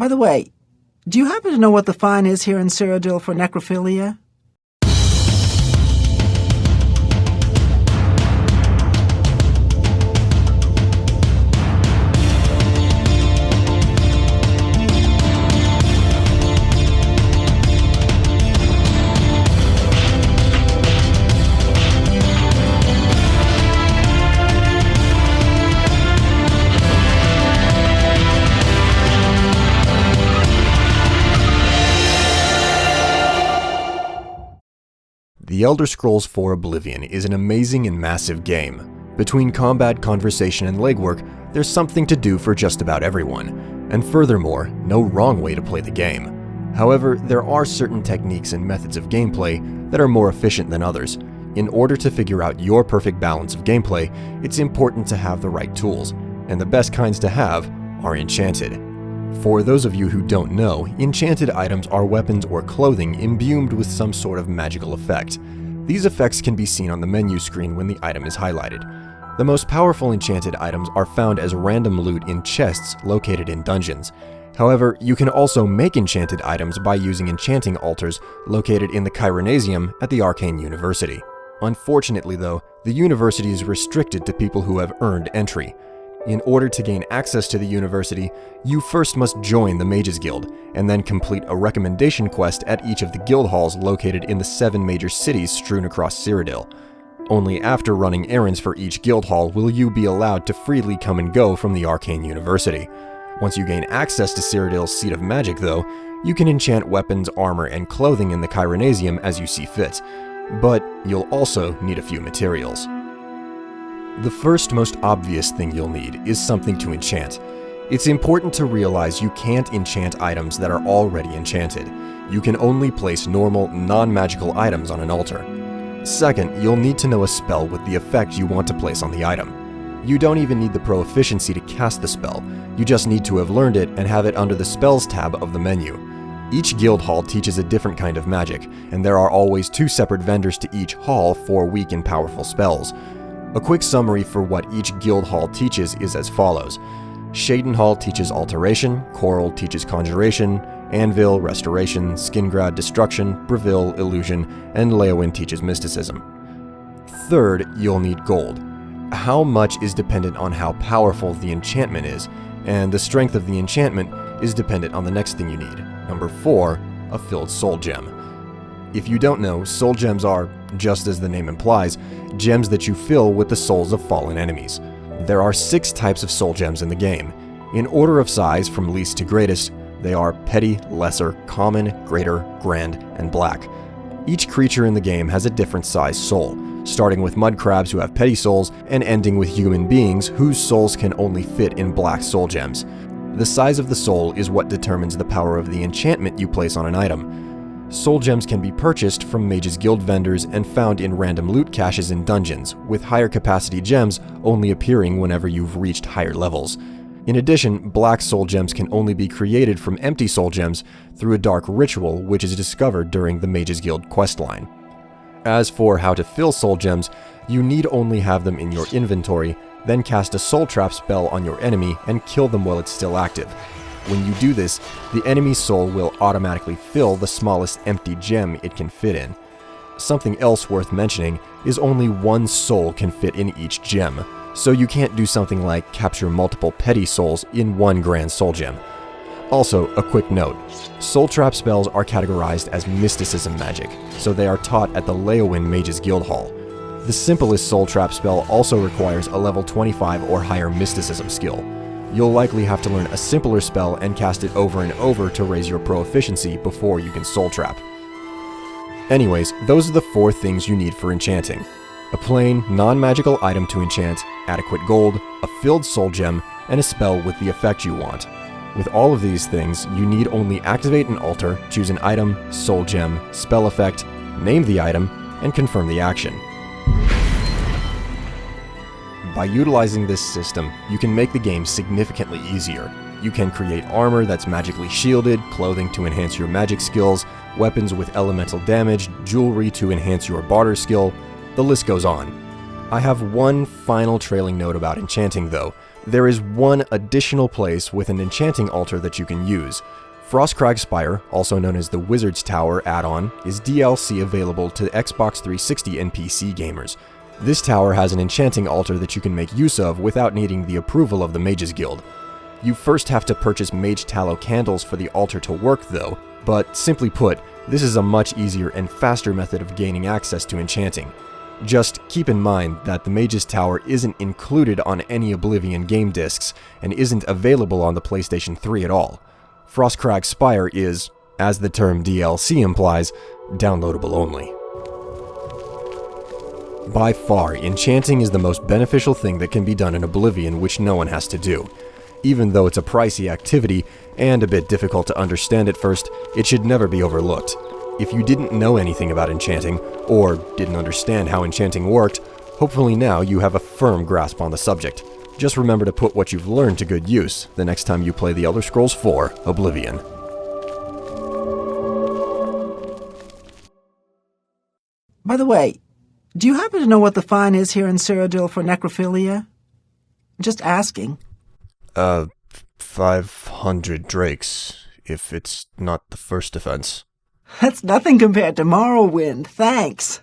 By the way, do you happen to know what the fine is here in Cyrodiil for necrophilia? The Elder Scrolls IV Oblivion is an amazing and massive game. Between combat, conversation, and legwork, there's something to do for just about everyone, and furthermore, no wrong way to play the game. However, there are certain techniques and methods of gameplay that are more efficient than others. In order to figure out your perfect balance of gameplay, it's important to have the right tools, and the best kinds to have are enchanted. For those of you who don't know, enchanted items are weapons or clothing imbued with some sort of magical effect. These effects can be seen on the menu screen when the item is highlighted. The most powerful enchanted items are found as random loot in chests located in dungeons. However, you can also make enchanted items by using enchanting altars located in the Chironasium at the Arcane University. Unfortunately though, the university is restricted to people who have earned entry. In order to gain access to the university, you first must join the Mages Guild, and then complete a recommendation quest at each of the guild halls located in the 7 major cities strewn across Cyrodiil. Only after running errands for each guild hall will you be allowed to freely come and go from the Arcane University. Once you gain access to Cyrodiil's Seat of Magic though, you can enchant weapons, armor, and clothing in the Chironasium as you see fit. But you'll also need a few materials. The first most obvious thing you'll need is something to enchant. It's important to realize you can't enchant items that are already enchanted. You can only place normal, non-magical items on an altar. Second, you'll need to know a spell with the effect you want to place on the item. You don't even need the proficiency to cast the spell, you just need to have learned it and have it under the Spells tab of the menu. Each guild hall teaches a different kind of magic, and there are always 2 separate vendors to each hall for weak and powerful spells. A quick summary for what each guild hall teaches is as follows. Shaden Hall teaches Alteration, Coral teaches Conjuration, Anvil, Restoration, Skingrad, Destruction, Breville, Illusion, and Leowin teaches Mysticism. Third, you'll need gold. How much is dependent on how powerful the enchantment is, and the strength of the enchantment is dependent on the next thing you need. Number 4, a filled soul gem. If you don't know, soul gems are, just as the name implies, gems that you fill with the souls of fallen enemies. There are 6 types of soul gems in the game. In order of size from least to greatest, they are petty, lesser, common, greater, grand, and black. Each creature in the game has a different size soul, starting with mud crabs who have petty souls and ending with human beings whose souls can only fit in black soul gems. The size of the soul is what determines the power of the enchantment you place on an item. Soul gems can be purchased from Mages Guild vendors and found in random loot caches in dungeons, with higher capacity gems only appearing whenever you've reached higher levels. In addition, black soul gems can only be created from empty soul gems through a dark ritual which is discovered during the Mages Guild questline. As for how to fill soul gems, you need only have them in your inventory, then cast a soul trap spell on your enemy and kill them while it's still active. When you do this, the enemy's soul will automatically fill the smallest empty gem it can fit in. Something else worth mentioning is only 1 soul can fit in each gem, so you can't do something like capture multiple petty souls in 1 grand soul gem. Also, a quick note, soul trap spells are categorized as mysticism magic, so they are taught at the Leowin Mages Guild Hall. The simplest soul trap spell also requires a level 25 or higher mysticism skill. You'll likely have to learn a simpler spell and cast it over and over to raise your proficiency before you can soul trap. Anyways, those are the 4 things you need for enchanting. A plain, non-magical item to enchant, adequate gold, a filled soul gem, and a spell with the effect you want. With all of these things, you need only activate an altar, choose an item, soul gem, spell effect, name the item, and confirm the action. By utilizing this system, you can make the game significantly easier. You can create armor that's magically shielded, clothing to enhance your magic skills, weapons with elemental damage, jewelry to enhance your barter skill, the list goes on. I have one final trailing note about enchanting though. There is one additional place with an enchanting altar that you can use. Frostcrag Spire, also known as the Wizard's Tower add-on, is DLC available to Xbox 360 and PC gamers. This tower has an enchanting altar that you can make use of without needing the approval of the Mages Guild. You first have to purchase mage tallow candles for the altar to work though, but simply put, this is a much easier and faster method of gaining access to enchanting. Just keep in mind that the Mage's Tower isn't included on any Oblivion game discs and isn't available on the PlayStation 3 at all. Frostcrag Spire is, as the term DLC implies, downloadable only. By far, enchanting is the most beneficial thing that can be done in Oblivion, which no one has to do. Even though it's a pricey activity and a bit difficult to understand at first, it should never be overlooked. If you didn't know anything about enchanting, or didn't understand how enchanting worked, hopefully now you have a firm grasp on the subject. Just remember to put what you've learned to good use the next time you play The Elder Scrolls IV: Oblivion. By the way, do you happen to know what the fine is here in Cyrodiil for necrophilia? Just asking. 500 drakes, if it's not the first offense. That's nothing compared to Morrowind, thanks.